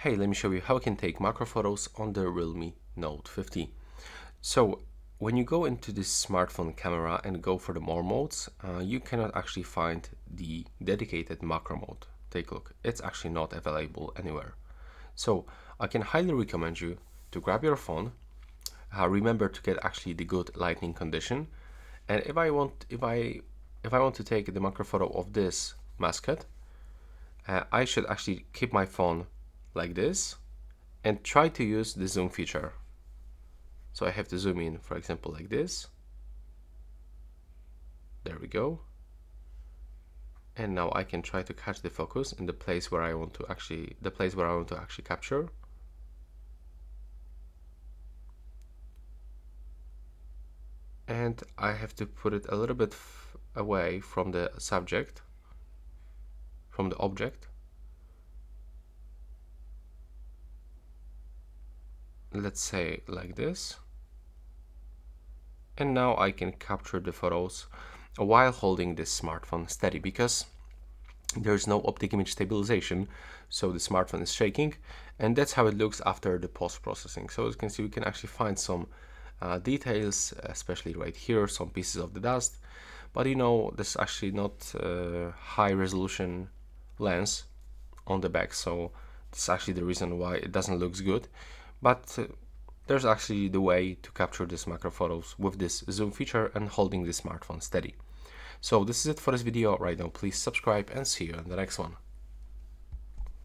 Hey, let me show you how I can take macro photos on the Realme Note 50. So when you go into this smartphone camera and go for the more modes, you cannot actually find the dedicated macro mode. Take a look, it's actually not available anywhere. So I can highly recommend you to grab your phone, remember to get actually the good lighting condition, and if I want to take the macro photo of this mascot, I should actually keep my phone like this and try to use the zoom feature. So I have to zoom in, for example, like this. There we go. And now I can try to catch the focus in the place where I want to actually capture. And I have to put it a little bit away from the subject, from the object. Let's say like this. And now I can capture the photos while holding this smartphone steady, because there's no optic image stabilization, so the smartphone is shaking, and that's how it looks after the post-processing. So as you can see, we can actually find some details, especially right here, some pieces of the dust, but this is actually not high resolution lens on the back, so this is actually the reason why it doesn't look good. But there's actually the way to capture these macro photos with this zoom feature and holding the smartphone steady. So this is it for this video right now. Please subscribe and see you in the next one.